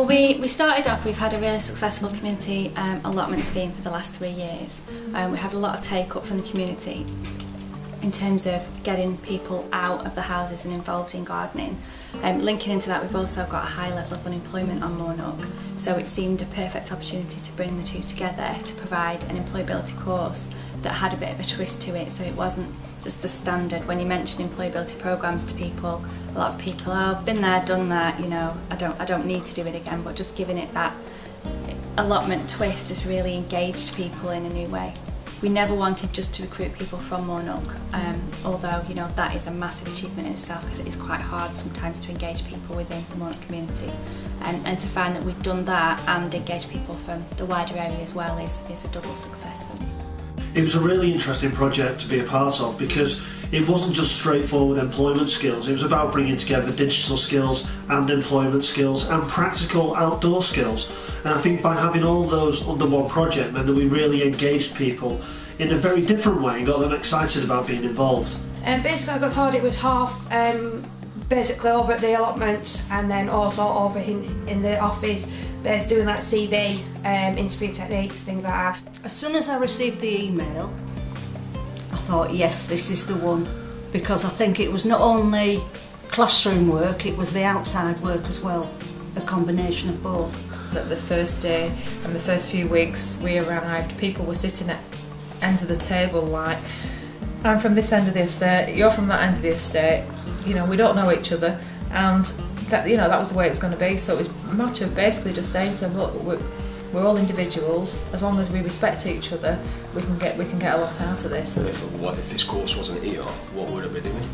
Well, we started off, we've had a really successful community allotment scheme for the last 3 years. We had a lot of take-up from the community in terms of getting people out of the houses and involved in gardening. Linking into that, we've also got a high level of unemployment on Moor Nook, so it seemed a perfect opportunity to bring the two together to provide an employability course that had a bit of a twist to it, so it wasn't just the standard. When you mention employability programs to people, a lot of people, oh, I've been there, done that, you know, I don't need to do it again, but just giving it that allotment twist has really engaged people in a new way. We never wanted just to recruit people from Moor Nook, although, you know, that is a massive achievement in itself, because it is quite hard sometimes to engage people within the Moor Nook community. And to find that we've done that and engage people from the wider area as well is a double success for me. It was a really interesting project to be a part of, because it wasn't just straightforward employment skills. It was about bringing together digital skills and employment skills and practical outdoor skills. And I think by having all those under one project meant that we really engaged people in a very different way and got them excited about being involved. Basically I got told it was half basically over at the allotments and then also over in the office, basically doing like CV, interview techniques, things like that. As soon as I received the email, I thought, yes, this is the one, because I think it was not only classroom work, it was the outside work as well, a combination of both. That the first day and the first few weeks we arrived, people were sitting at ends of the table like, I'm from this end of the estate, you're from that end of the estate, you know, we don't know each other, and that, you know, that was the way it was going to be. So it was a matter of basically just saying to them, look, we're all individuals. As long as we respect each other, we can get a lot out of this. If this course wasn't here, what would I be doing?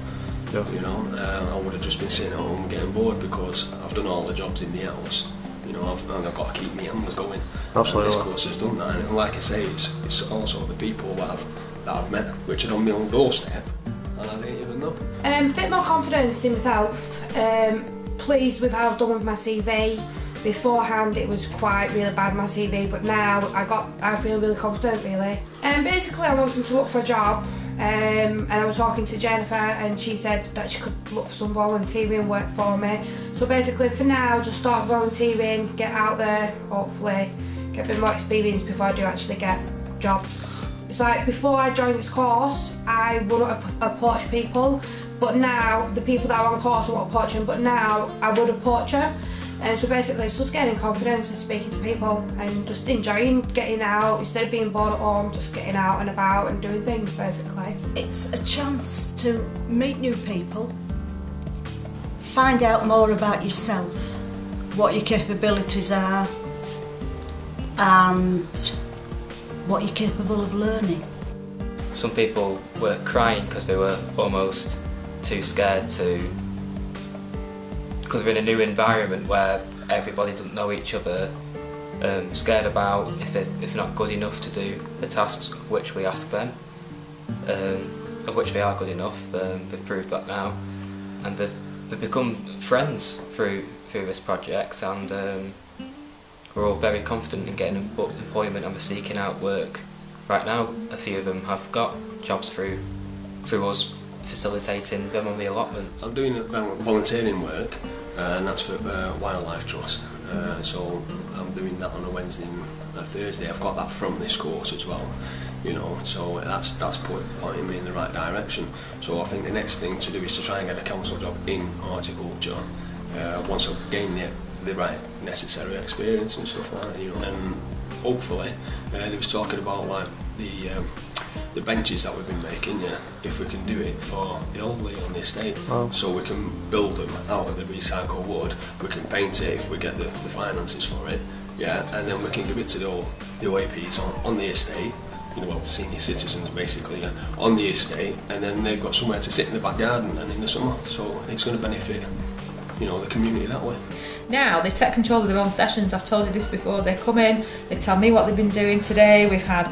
Yeah. You know, I would have just been sitting at home getting bored, because I've done all the jobs in the house. You know, I've got to keep my hands going. Absolutely. And this course has done that, and like I say, it's also the people that I've met, which are on my own doorstep, and I didn't even know. A bit more confidence in myself. Pleased with how I've done with my CV. Beforehand it was quite really bad, my CV, but now I feel really confident, really. Basically I wanted to look for a job, and I was talking to Jennifer and she said that she could look for some volunteering work for me. So basically for now, just start volunteering, get out there, hopefully get a bit more experience before I do actually get jobs. It's like before I joined this course, I wouldn't have approached people, but now the people that are on course I won't approach them, but now I would approach them. And so basically it's just gaining confidence and speaking to people and just enjoying getting out instead of being bored at home, just getting out and about and doing things basically. It's a chance to meet new people, find out more about yourself, what your capabilities are and what you're capable of learning. Some people were crying because they were almost too scared to, because we're in a new environment where everybody doesn't know each other, scared about if they're not good enough to do the tasks of which we ask them, of which they are good enough. They've proved that now, and they've become friends through this project, and we're all very confident in getting employment, and we're seeking out work. Right now, a few of them have got jobs through us facilitating them on the allotments. I'm doing volunteering work, and that's for Wildlife Trust. So I'm doing that on a Wednesday and a Thursday. I've got that from this course as well, you know. So that's pointing me in the right direction. So I think the next thing to do is to try and get a council job in horticulture once I've gained the right necessary experience and stuff like that, you know. And hopefully, they was talking about like the benches that we've been making, yeah, if we can do it for the elderly on the estate. Wow. So we can build them out of the recycled wood, we can paint it if we get the finances for it, yeah, and then we can give it to the OAPs on the estate, you know, well, senior citizens basically, yeah, on the estate, and then they've got somewhere to sit in the back garden and in the summer, so it's going to benefit, you know, the community that way. Now they take control of their own sessions. I've told you this before. They come in, they tell me what they've been doing today. We've had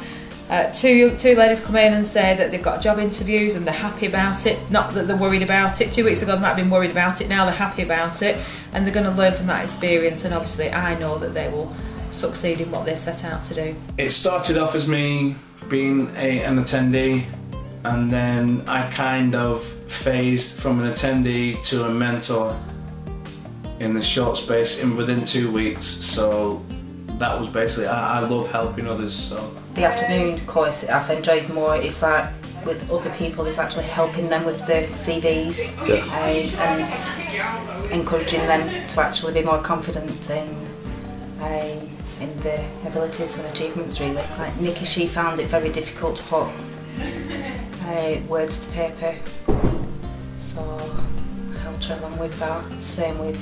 two ladies come in and say that they've got job interviews and they're happy about it. Not that they're worried about it. 2 weeks ago they might have been worried about it. Now they're happy about it, and they're going to learn from that experience. And obviously, I know that they will succeed in what they've set out to do. It started off as me being an attendee, and then I kind of phased from an attendee to a mentor. in this short space within 2 weeks. So that was basically, I love helping others. So the afternoon course I've enjoyed more. It's like with other people, it's actually helping them with the CVs and encouraging them to actually be more confident in the abilities and achievements really. Like Nikki, she found it very difficult to put words to paper, so I helped her along with that. Same with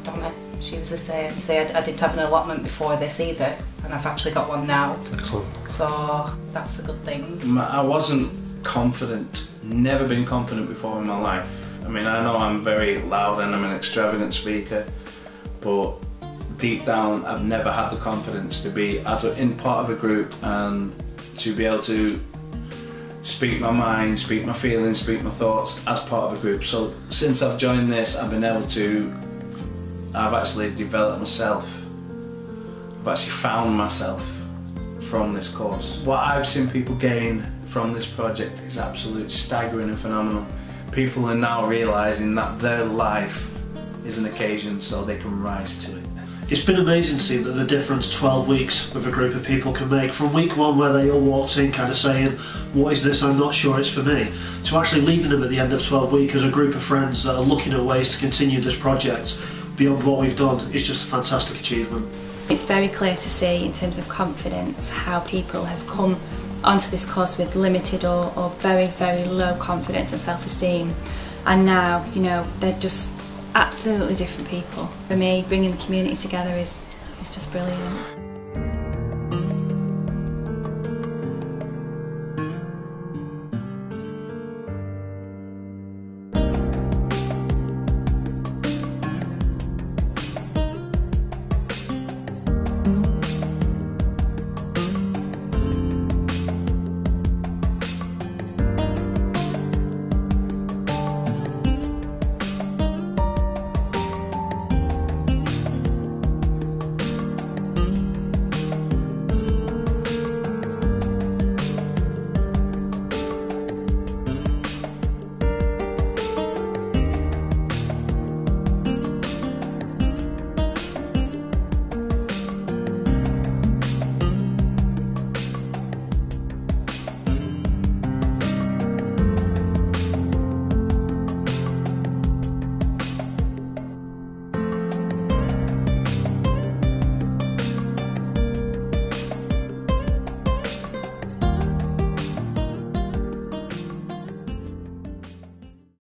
Donna, she was the same. So I didn't have an allotment before this either, and I've actually got one now. Excellent. So that's a good thing. I wasn't confident, never been confident before in my life. I mean, I know I'm very loud and I'm an extravagant speaker, but deep down I've never had the confidence to be in part of a group and to be able to speak my mind, speak my feelings, speak my thoughts as part of a group. So since I've joined this, I've been able to, I've actually developed myself. I've actually found myself from this course. What I've seen people gain from this project is absolutely staggering and phenomenal. People are now realising that their life is an occasion so they can rise to it. It's been amazing to see that the difference 12 weeks with a group of people can make. From week 1 where they all walked in kind of saying, what is this, I'm not sure it's for me, to actually leaving them at the end of 12 weeks as a group of friends that are looking at ways to continue this project beyond what we've done. It's just a fantastic achievement. It's very clear to see in terms of confidence how people have come onto this course with limited or very, very low confidence and self-esteem, and now, you know, they're just absolutely different people. For me, bringing the community together is just brilliant.